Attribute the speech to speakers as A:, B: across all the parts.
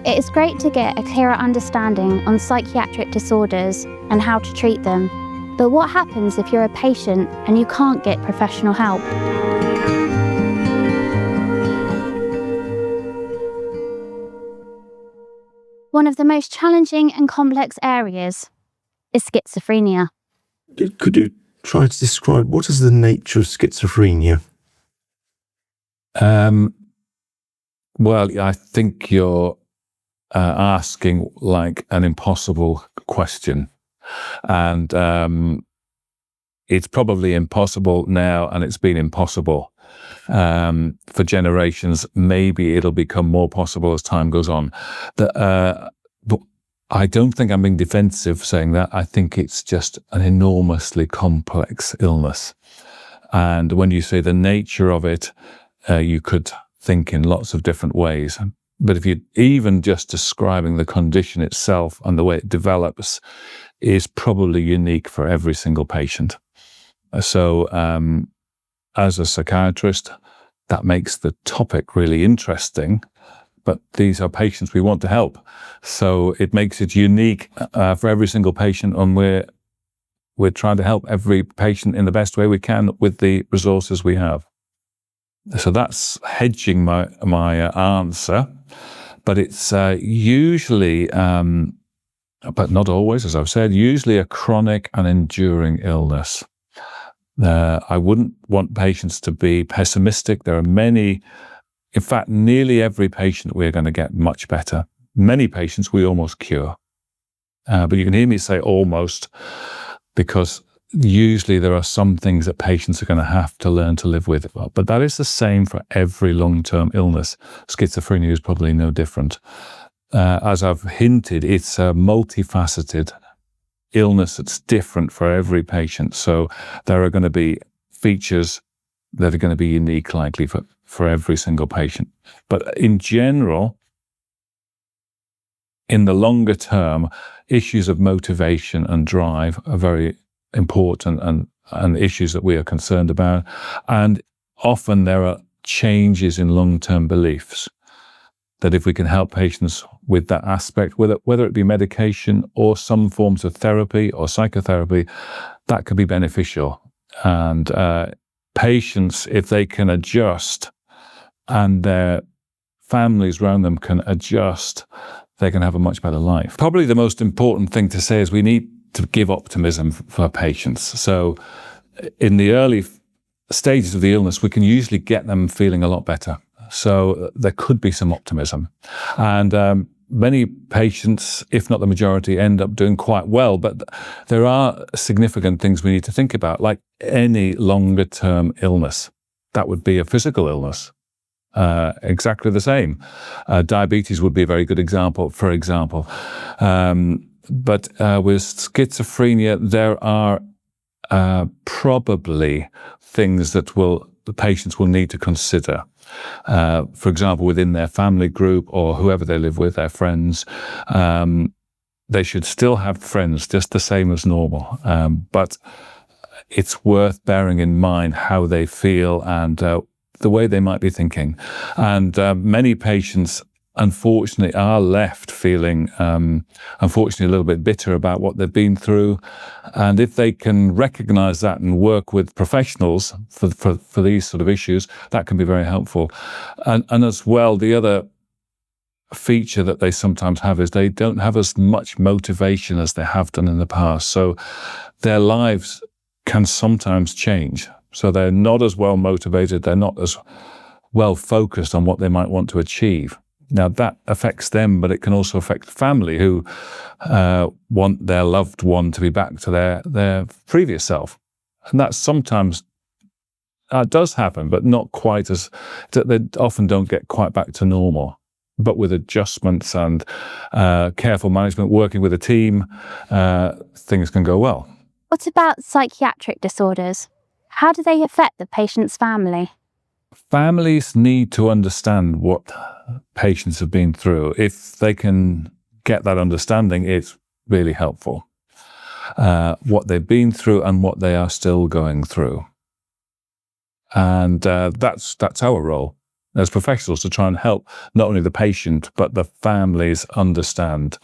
A: It is great to get a clearer understanding on psychiatric disorders and how to treat them. But what happens if you're a patient and you can't get professional help? One of the most challenging and complex areas is schizophrenia.
B: Could you try to describe what is the nature of schizophrenia?
C: Well, I think you're asking like an impossible question. And it's probably impossible now, and it's been impossible for generations. Maybe it'll become more possible as time goes on. But I don't think I'm being defensive saying that. I think it's just an enormously complex illness. And when you say the nature of it, you could think in lots of different ways. But if you even just describing the condition itself and the way it develops is probably unique for every single patient. So as a psychiatrist, that makes the topic really interesting. But these are patients we want to help. So it makes it unique for every single patient, and we're trying to help every patient in the best way we can with the resources we have. So that's hedging my answer. But it's usually, but not always, as I've said, usually a chronic and enduring illness. I wouldn't want patients to be pessimistic. There are many, in fact, nearly every patient we're going to get much better. Many patients we almost cure. But you can hear me say almost, because usually there are some things that patients are going to have to learn to live with. But that is the same for every long-term illness. Schizophrenia is probably no different. As I've hinted, it's a multifaceted illness that's different for every patient. So there are going to be features that are going to be unique likely for every single patient. But in general, in the longer term, issues of motivation and drive are very important and issues that we are concerned about. And often there are changes in long-term beliefs that if we can help patients with that aspect, whether it be medication or some forms of therapy or psychotherapy, that could be beneficial. And patients, if they can adjust and their families around them can adjust, they can have a much better life. Probably the most important thing to say is we need to give optimism for patients. So in the early stages of the illness, we can usually get them feeling a lot better. So there could be some optimism. And many patients, if not the majority, end up doing quite well. But there are significant things we need to think about, like any longer term illness. That would be a physical illness. Exactly the same. Diabetes would be a very good example, for example. But with schizophrenia, there are probably things that the patients will need to consider. For example, within their family group or whoever they live with, their friends, they should still have friends just the same as normal. But it's worth bearing in mind how they feel and the way they might be thinking. And many patients, unfortunately, are left feeling, unfortunately, a little bit bitter about what they've been through. And if they can recognize that and work with professionals for these sort of issues, that can be very helpful. And as well, the other feature that they sometimes have is they don't have as much motivation as they have done in the past. So their lives can sometimes change. So they're not as well motivated, they're not as well focused on what they might want to achieve. Now that affects them, but it can also affect the family who want their loved one to be back to their previous self. And that sometimes does happen, but not quite as, they often don't get quite back to normal. But with adjustments and careful management, working with a team, things can go well.
A: What about psychiatric disorders? How do they affect the patient's family?
C: Families need to understand what patients have been through. If they can get that understanding, it's really helpful. What they've been through and what they are still going through. And that's our role. as professionals to try and help not only the patient, but the families understand.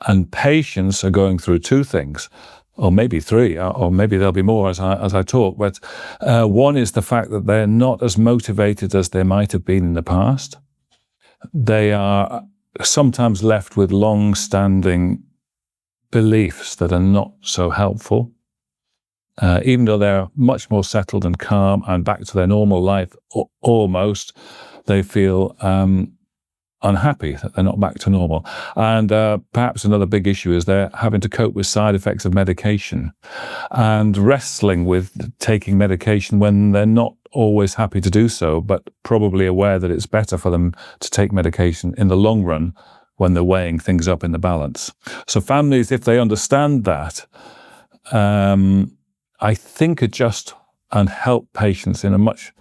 C: And patients are going through two things, or maybe three, or maybe there'll be more as I talk. But one is the fact that they're not as motivated as they might have been in the past. They are sometimes left with long-standing beliefs that are not so helpful. Even though they're much more settled and calm and back to their normal life, almost, they feel unhappy that they're not back to normal. And perhaps another big issue is they're having to cope with side effects of medication and wrestling with taking medication when they're not always happy to do so, but probably aware that it's better for them to take medication in the long run when they're weighing things up in the balance. So families, if they understand that, I think adjust and help patients in a much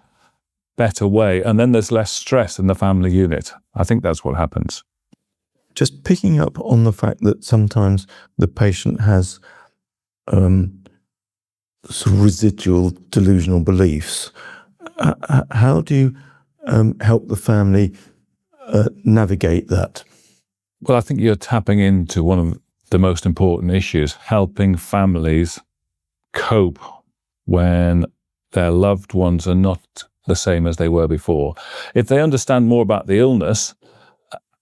C: better way. And then there's less stress in the family unit. I think that's what happens.
B: Just picking up on the fact that sometimes the patient has sort of residual delusional beliefs. How do you help the family navigate that?
C: Well, I think you're tapping into one of the most important issues, helping families cope when their loved ones are not the same as they were before. If they understand more about the illness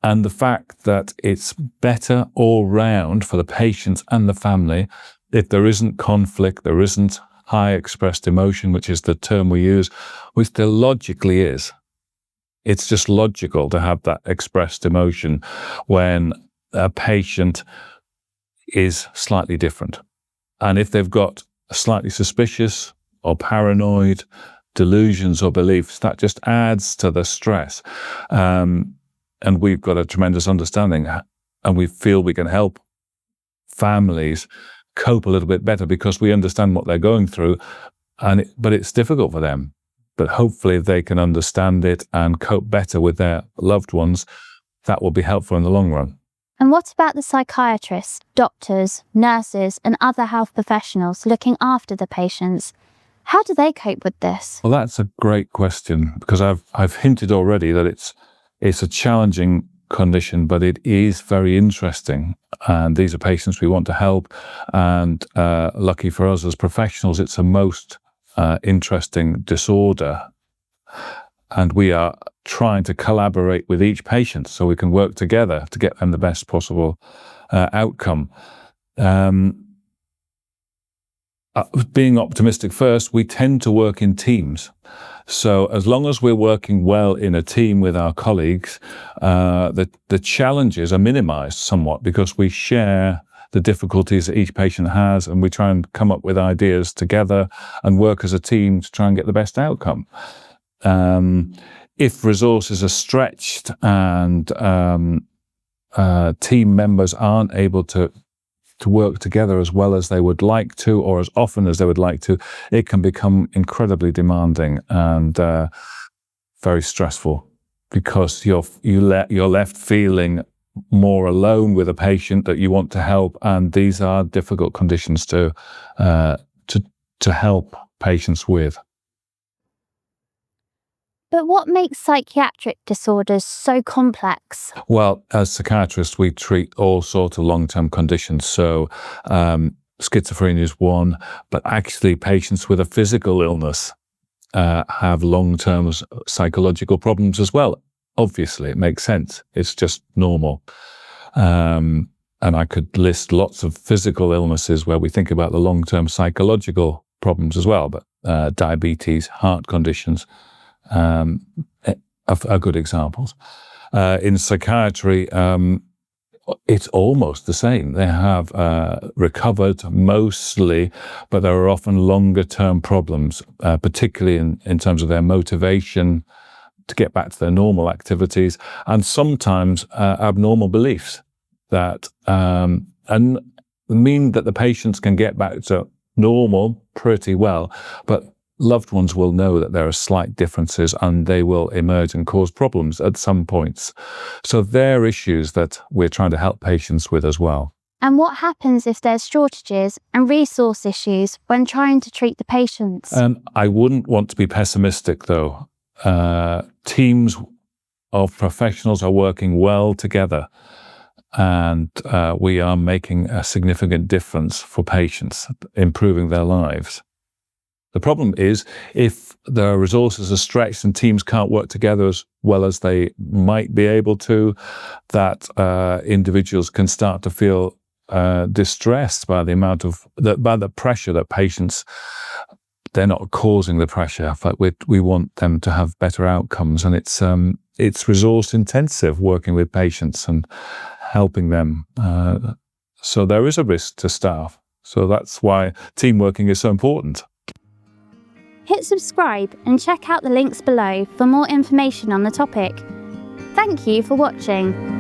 C: and the fact that it's better all round for the patient and the family, if there isn't conflict, there isn't high expressed emotion, which is the term we use, which there logically is. It's just logical to have that expressed emotion when a patient is slightly different. And if they've got slightly suspicious or paranoid delusions or beliefs, that just adds to the stress. And we've got a tremendous understanding, and we feel we can help families cope a little bit better because we understand what they're going through, but it's difficult for them. But hopefully they can understand it and cope better with their loved ones. That will be helpful in the long run.
A: And what about the psychiatrists, doctors, nurses, and other health professionals looking after the patients? How do they cope with this?
C: Well, that's a great question, because I've hinted already that it's a challenging condition, but it is very interesting. And these are patients we want to help. And lucky for us as professionals, it's a most interesting disorder. And we are trying to collaborate with each patient so we can work together to get them the best possible outcome. Being optimistic first, we tend to work in teams. So as long as we're working well in a team with our colleagues, the challenges are minimized somewhat because we share the difficulties that each patient has, and we try and come up with ideas together and work as a team to try and get the best outcome. If resources are stretched and team members aren't able to work together as well as they would like to, or as often as they would like to, it can become incredibly demanding and very stressful, because you're left feeling more alone with a patient that you want to help, and these are difficult conditions to help patients with.
A: But what makes psychiatric disorders so complex?
C: Well, as psychiatrists, we treat all sorts of long-term conditions. So schizophrenia is one, but actually patients with a physical illness have long-term psychological problems as well. Obviously, it makes sense. It's just normal. And I could list lots of physical illnesses where we think about the long-term psychological problems as well, but diabetes, heart conditions, are good examples. In psychiatry, it's almost the same. They have recovered mostly, but there are often longer-term problems, particularly in terms of their motivation to get back to their normal activities, and sometimes abnormal beliefs that and mean that the patients can get back to normal pretty well, but loved ones will know that there are slight differences and they will emerge and cause problems at some points. So they're issues that we're trying to help patients with as well.
A: And what happens if there's shortages and resource issues when trying to treat the patients?
C: I wouldn't want to be pessimistic, though. teams of professionals are working well together, and we are making a significant difference for patients, improving their lives. The problem is if the resources are stretched and teams can't work together as well as they might be able to, that individuals can start to feel distressed by by the pressure that patients. They're not causing the pressure, but we want them to have better outcomes, and it's resource intensive working with patients and helping them. So there is a risk to staff. So that's why team working is so important.
A: Hit subscribe and check out the links below for more information on the topic. Thank you for watching.